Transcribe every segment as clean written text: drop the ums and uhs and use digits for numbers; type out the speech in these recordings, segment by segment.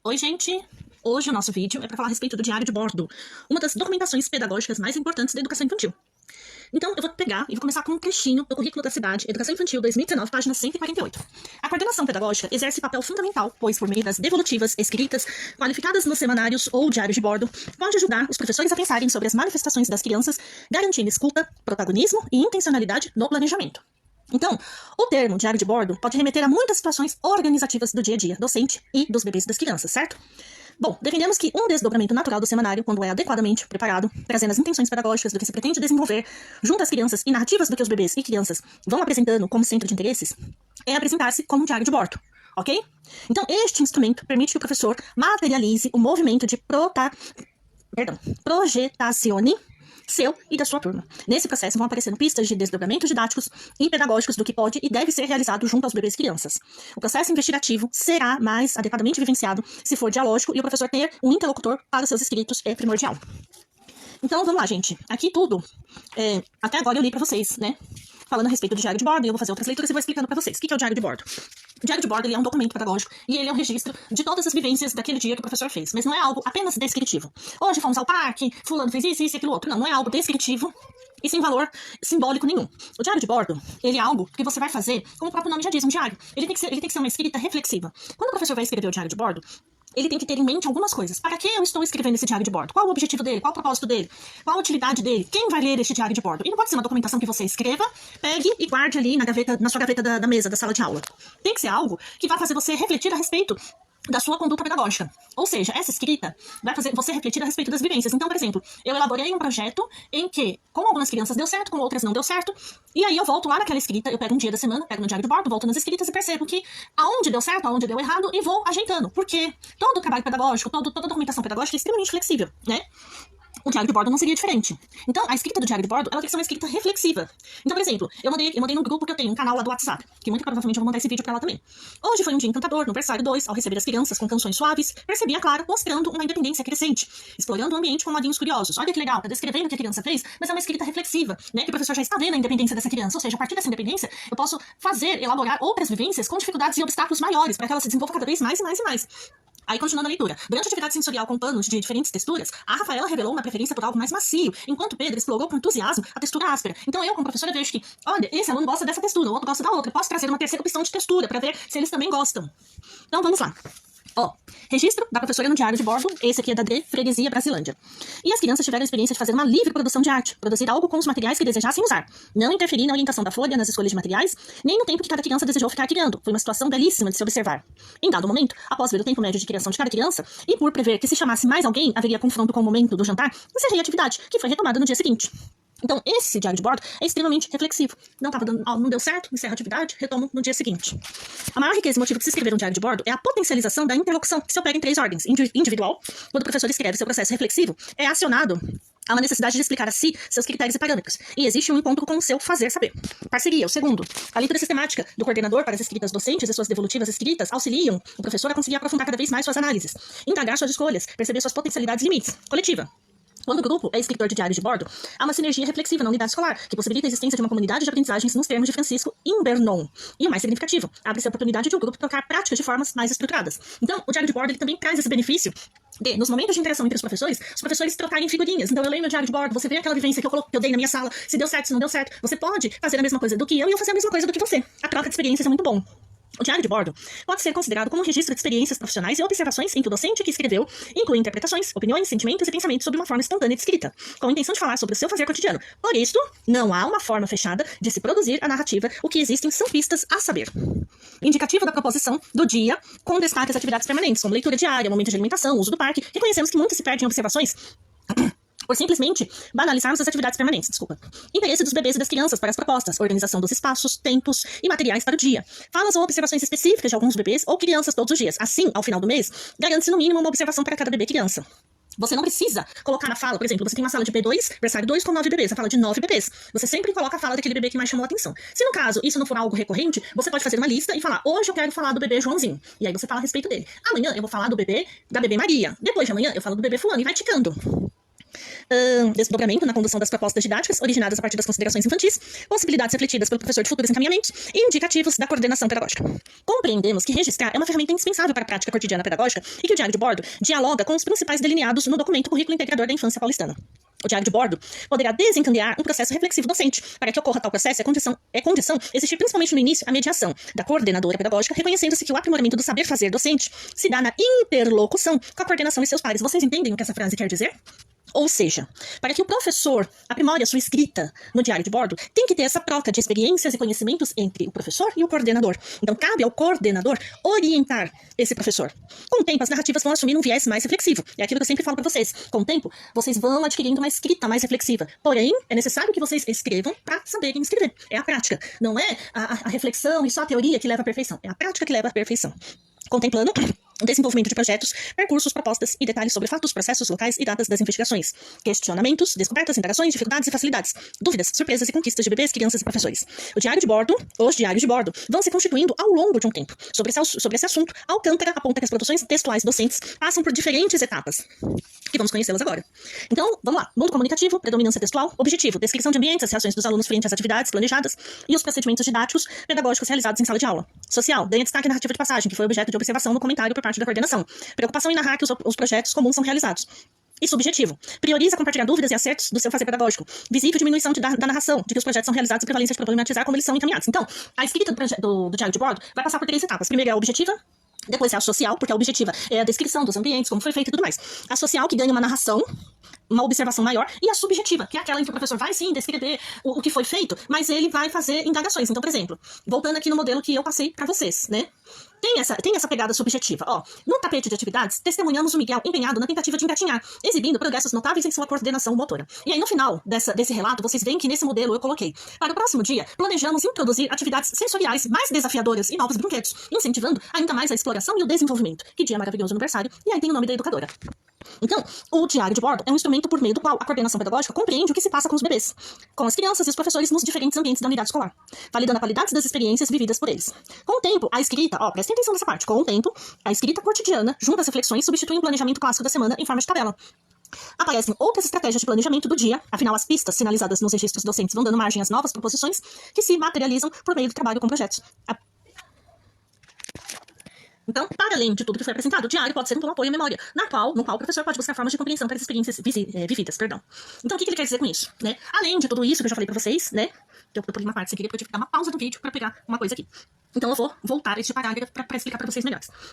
Oi, gente! Hoje o nosso vídeo é para falar a respeito do diário de bordo, uma das documentações pedagógicas mais importantes da educação infantil. Então, eu vou pegar e vou começar com um trechinho do Currículo da Cidade, Educação Infantil 2019, página 148. A coordenação pedagógica exerce papel fundamental, pois por meio das devolutivas, escritas, qualificadas nos semanários ou diários de bordo, pode ajudar os professores a pensarem sobre as manifestações das crianças, garantindo escuta, protagonismo e intencionalidade no planejamento. Então, o termo diário de bordo pode remeter a muitas situações organizativas do dia a dia docente e dos bebês e das crianças, certo? Bom, defendemos que um desdobramento natural do semanário, quando é adequadamente preparado, trazendo as intenções pedagógicas do que se pretende desenvolver junto às crianças e narrativas do que os bebês e crianças vão apresentando como centro de interesses, é apresentar-se como um diário de bordo, ok? Então, este instrumento permite que o professor materialize o movimento de projetazione seu e da sua turma. Nesse processo vão aparecendo pistas de desdobramentos didáticos e pedagógicos do que pode e deve ser realizado junto aos bebês e crianças. O processo investigativo será mais adequadamente vivenciado se for dialógico e o professor ter um interlocutor para os seus escritos é primordial. Então, vamos lá, gente. Aqui tudo, até agora eu li pra vocês, né? Falando a respeito do diário de bordo, e eu vou fazer outras leituras e vou explicando pra vocês. O que é o diário de bordo? O diário de bordo ele é um documento pedagógico e ele é um registro de todas as vivências daquele dia que o professor fez. Mas não é algo apenas descritivo. Hoje fomos ao parque, fulano fez isso, isso e aquilo outro. Não é algo descritivo e sem valor simbólico nenhum. O diário de bordo, ele é algo que você vai fazer, como o próprio nome já diz, um diário. Ele tem que ser uma escrita reflexiva. Quando o professor vai escrever o diário de bordo, ele tem que ter em mente algumas coisas. Para que eu estou escrevendo esse diário de bordo? Qual o objetivo dele? Qual o propósito dele? Qual a utilidade dele? Quem vai ler este diário de bordo? E não pode ser uma documentação que você escreva, pegue e guarde ali na sua gaveta da mesa, da sala de aula. Tem que ser algo que vai fazer você refletir a respeito da sua conduta pedagógica. Ou seja, essa escrita vai fazer você refletir a respeito das vivências. Então, por exemplo, eu elaborei um projeto em que, com algumas crianças deu certo, com outras não deu certo, e aí eu volto lá naquela escrita, eu pego um dia da semana, pego no diário de bordo, volto nas escritas e percebo que aonde deu certo, aonde deu errado, e vou ajeitando. Porque todo o trabalho pedagógico, toda a documentação pedagógica é extremamente flexível, né? O diário de bordo não seria diferente. Então, a escrita do diário de bordo, ela tem que ser uma escrita reflexiva. Então, por exemplo, eu mandei no grupo que eu tenho, um canal lá do WhatsApp, que muito provavelmente eu vou mandar esse vídeo pra lá também. Hoje foi um dia encantador, no versário 2, ao receber as crianças com canções suaves, percebi a Clara mostrando uma independência crescente, explorando o ambiente com molinhos curiosos. Olha que legal, tá descrevendo o que a criança fez, mas é uma escrita reflexiva, né? Que o professor já está vendo a independência dessa criança. Ou seja, a partir dessa independência, eu posso elaborar outras vivências com dificuldades e obstáculos maiores, para que ela se desenvolva cada vez mais e mais e mais. Aí, continuando a leitura. Durante a atividade sensorial com panos de diferentes texturas, a Rafaela revelou uma preferência por algo mais macio, enquanto Pedro explorou com entusiasmo a textura áspera. Então, eu, como professora, vejo que, olha, esse aluno gosta dessa textura, o outro gosta da outra. Posso trazer uma terceira opção de textura, para ver se eles também gostam. Então, vamos lá. Registro da professora no diário de bordo, esse aqui é da DRE Freguesia Brasilândia. E as crianças tiveram a experiência de fazer uma livre produção de arte, produzir algo com os materiais que desejassem usar, não interferir na orientação da folha, nas escolhas de materiais, nem no tempo que cada criança desejou ficar criando. Foi uma situação belíssima de se observar. Em dado momento, após ver o tempo médio de criação de cada criança, e por prever que se chamasse mais alguém, haveria confronto com o momento do jantar, encerrei a atividade, que foi retomada no dia seguinte. Então, esse diário de bordo é extremamente reflexivo. Não deu certo, encerra a atividade, retomo no dia seguinte. A maior riqueza e motivo de se escrever um diário de bordo é a potencialização da interlocução, que se opera em 3 ordens. Individual, quando o professor escreve seu processo reflexivo, é acionado a uma necessidade de explicar a si seus critérios e parâmetros, e existe um encontro com o seu fazer saber. Parceria, o segundo. A leitura sistemática do coordenador para as escritas docentes e suas devolutivas escritas auxiliam o professor a conseguir aprofundar cada vez mais suas análises, indagar suas escolhas, perceber suas potencialidades e limites. Coletiva. Quando o grupo é escritor de diário de bordo, há uma sinergia reflexiva na unidade escolar, que possibilita a existência de uma comunidade de aprendizagens nos termos de Francisco Imbernon. E o mais significativo, abre-se a oportunidade de um grupo trocar práticas de formas mais estruturadas. Então, o diário de bordo ele também traz esse benefício de, nos momentos de interação entre os professores trocarem figurinhas. Então, eu leio meu diário de bordo, você vê aquela vivência que eu dei na minha sala, se deu certo, se não deu certo. Você pode fazer a mesma coisa do que eu e eu fazer a mesma coisa do que você. A troca de experiências é muito bom. O diário de bordo pode ser considerado como um registro de experiências profissionais e observações em que o docente que escreveu inclui interpretações, opiniões, sentimentos e pensamentos sob uma forma espontânea de escrita, com a intenção de falar sobre o seu fazer cotidiano. Por isso, não há uma forma fechada de se produzir a narrativa, o que existem são pistas a saber. Indicativo da proposição do dia, com destaque às atividades permanentes, como leitura diária, momento de alimentação, uso do parque. Reconhecemos que muito se perde em observações por simplesmente banalizarmos as atividades permanentes, Interesse dos bebês e das crianças para as propostas, organização dos espaços, tempos e materiais para o dia. Falas ou observações específicas de alguns bebês ou crianças todos os dias. Assim, ao final do mês, garante-se no mínimo uma observação para cada bebê e criança. Você não precisa colocar na fala, por exemplo, você tem uma sala de B2, versário 2 com 9 bebês, a fala de 9 bebês. Você sempre coloca a fala daquele bebê que mais chamou a atenção. Se no caso isso não for algo recorrente, você pode fazer uma lista e falar, hoje eu quero falar do bebê Joãozinho. E aí você fala a respeito dele. Amanhã eu vou falar da bebê Maria. Depois de amanhã eu falo do bebê fulano e vai ticando. Desdobramento na condução das propostas didáticas originadas a partir das considerações infantis, possibilidades refletidas pelo professor de futuros encaminhamentos e indicativos da coordenação pedagógica. Compreendemos que registrar é uma ferramenta indispensável para a prática cotidiana pedagógica e que o diário de bordo dialoga com os principais delineados no documento Currículo Integrador da Infância Paulistana. O diário de bordo poderá desencadear um processo reflexivo docente. Para que ocorra tal processo, é condição existir principalmente no início a mediação da coordenadora pedagógica, reconhecendo-se que o aprimoramento do saber fazer docente se dá na interlocução com a coordenação e seus pares. Vocês entendem o que essa frase quer dizer? Ou seja, para que o professor aprimore a sua escrita no diário de bordo, tem que ter essa troca de experiências e conhecimentos entre o professor e o coordenador. Então, cabe ao coordenador orientar esse professor. Com o tempo, as narrativas vão assumir um viés mais reflexivo. É aquilo que eu sempre falo para vocês. Com o tempo, vocês vão adquirindo uma escrita mais reflexiva. Porém, é necessário que vocês escrevam para saberem escrever. É a prática. Não é a reflexão e só a teoria que leva à perfeição. É a prática que leva à perfeição. Contemplando o desenvolvimento de projetos, percursos, propostas e detalhes sobre fatos, processos, locais e datas das investigações, questionamentos, descobertas, indagações, dificuldades e facilidades, dúvidas, surpresas e conquistas de bebês, crianças e professores. Os diários de bordo vão se constituindo ao longo de um tempo. Sobre esse assunto, Alcântara aponta que as produções textuais docentes passam por diferentes etapas, que vamos conhecê-las agora. Então, vamos lá. Mundo comunicativo, predominância textual, objetivo, descrição de ambientes, as reações dos alunos frente às atividades planejadas e os procedimentos didáticos pedagógicos realizados em sala de aula. Social, ganha destaque a narrativa de passagem, que foi objeto de observação no comentário por parte da coordenação. Preocupação em narrar que os projetos comuns são realizados. E subjetivo, prioriza compartilhar dúvidas e acertos do seu fazer pedagógico. Visível diminuição da narração de que os projetos são realizados e prevalência de problematizar como eles são encaminhados. Então, a escrita do diário de bordo vai passar por 3 etapas. Primeiro é a objetiva, depois é a social, porque a objetiva é a descrição dos ambientes, como foi feito e tudo mais. A social, que ganha uma narração, uma observação maior, e a subjetiva, que é aquela em que o professor vai sim descrever o que foi feito, mas ele vai fazer indagações. Então, por exemplo, voltando aqui no modelo que eu passei para vocês, né? Tem essa pegada subjetiva. Ó, no tapete de atividades, testemunhamos o Miguel empenhado na tentativa de engatinhar, exibindo progressos notáveis em sua coordenação motora. E aí, no final desse relato, vocês veem que nesse modelo eu coloquei: para o próximo dia, planejamos introduzir atividades sensoriais mais desafiadoras e novos brinquedos, incentivando ainda mais a exploração e o desenvolvimento. Que dia maravilhoso aniversário. E aí tem o nome da educadora. Então, o diário de bordo é um instrumento por meio do qual a coordenação pedagógica compreende o que se passa com os bebês, com as crianças e os professores nos diferentes ambientes da unidade escolar, validando a qualidade das experiências vividas por eles. Com o tempo, a escrita, prestem atenção nessa parte, com o tempo, a escrita cotidiana, junto às reflexões, substitui o planejamento clássico da semana em forma de tabela. Aparecem outras estratégias de planejamento do dia, afinal as pistas sinalizadas nos registros docentes vão dando margem às novas proposições que se materializam por meio do trabalho com projetos. Então, para além de tudo que foi apresentado, o diário pode ser um bom apoio à memória, no qual o professor pode buscar formas de compreensão para as experiências vividas. Então, o que ele quer dizer com isso? Né? Além de tudo isso que eu já falei para vocês, né? Eu pulei uma parte sem querer, porque eu tive que dar uma pausa do vídeo para pegar uma coisa aqui. Então, eu vou voltar a este parágrafo para explicar para vocês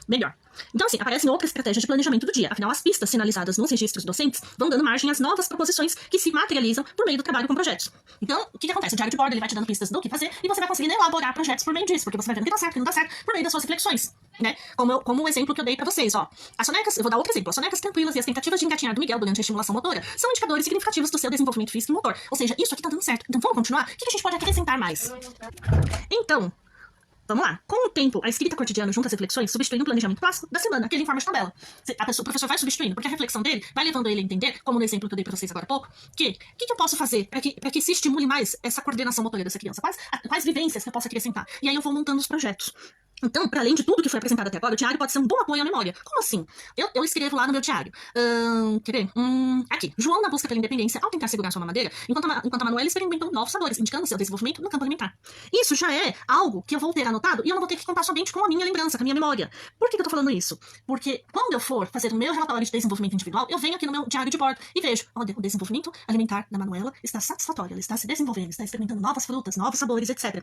melhor. Então, assim, aparecem outras estratégias de planejamento do dia. Afinal, as pistas sinalizadas nos registros docentes vão dando margem às novas proposições que se materializam por meio do trabalho com projetos. Então, o que acontece? O diário de bordo ele vai te dando pistas do que fazer e você vai conseguindo elaborar projetos por meio disso, porque você vai vendo o que dá certo, o que não dá certo, por meio das suas reflexões. Né? Como o exemplo que eu dei pra vocês, ó. As sonecas, eu vou dar outro exemplo. As sonecas tranquilas e as tentativas de engatinhar do Miguel durante a estimulação motora são indicadores significativos do seu desenvolvimento físico e motor. Ou seja, isso aqui tá dando certo. Então vamos continuar? O que a gente pode acrescentar mais? Então, vamos lá. Com o tempo, a escrita cotidiana junto às reflexões substitui o planejamento clássico da semana, aquele em forma de tabela. O professor vai substituindo, porque a reflexão dele vai levando ele a entender, como no exemplo que eu dei pra vocês agora há pouco, que o que eu posso fazer para que se estimule mais essa coordenação motora dessa criança? Quais vivências que eu posso acrescentar? E aí eu vou montando os projetos. Então, para além de tudo que foi apresentado até agora, o diário pode ser um bom apoio à memória. Como assim? Eu escrevo lá no meu diário. Quer ver? Aqui. João, na busca pela independência, ao tentar segurar sua mamadeira, enquanto a Manuela experimentou novos sabores, indicando seu desenvolvimento no campo alimentar. Isso já é algo que eu vou ter anotado e eu não vou ter que contar somente com a minha lembrança, com a minha memória. Por que eu tô falando isso? Porque quando eu for fazer o meu relatório de desenvolvimento individual, eu venho aqui no meu diário de bordo e vejo, olha, o desenvolvimento alimentar da Manuela está satisfatório, ela está se desenvolvendo, está experimentando novas frutas, novos sabores, etc.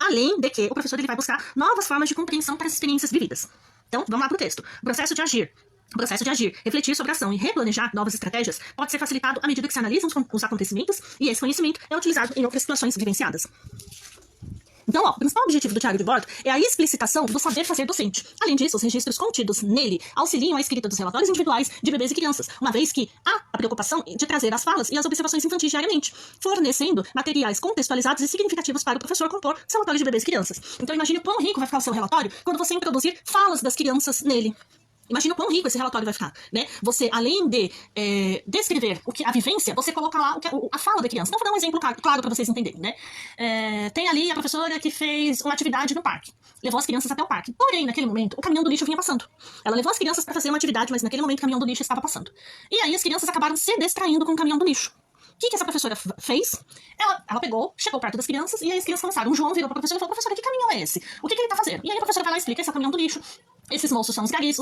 Além de que o professor ele vai buscar novas formas de compreensão para as experiências vividas. Então, vamos lá para o texto. O processo de agir, refletir sobre a ação e replanejar novas estratégias pode ser facilitado à medida que se analisam os acontecimentos e esse conhecimento é utilizado em outras situações vivenciadas. Então, o principal objetivo do diário de bordo é a explicitação do saber fazer docente. Além disso, os registros contidos nele auxiliam a escrita dos relatórios individuais de bebês e crianças, uma vez que há a preocupação de trazer as falas e as observações infantis diariamente, fornecendo materiais contextualizados e significativos para o professor compor seu relatório de bebês e crianças. Então, imagine o quão rico vai ficar o seu relatório quando você introduzir falas das crianças nele. Imagina o quão rico esse relatório vai ficar, né? Você, além de descrever a vivência, você coloca lá a fala da criança. Então, vou dar um exemplo claro para vocês entenderem, né? Tem ali a professora que fez uma atividade no parque. Levou as crianças até o parque. Porém, naquele momento, o caminhão do lixo vinha passando. Ela levou as crianças para fazer uma atividade, mas naquele momento o caminhão do lixo estava passando. E aí as crianças acabaram se distraindo com o caminhão do lixo. O que essa professora fez? Ela pegou, chegou perto das crianças, e aí as crianças começaram. O João virou para a professora e falou: professora, que caminhão é esse? O que ele tá fazendo? E aí a professora vai lá e explica: esse é o caminhão do lixo. Esses moços são os garis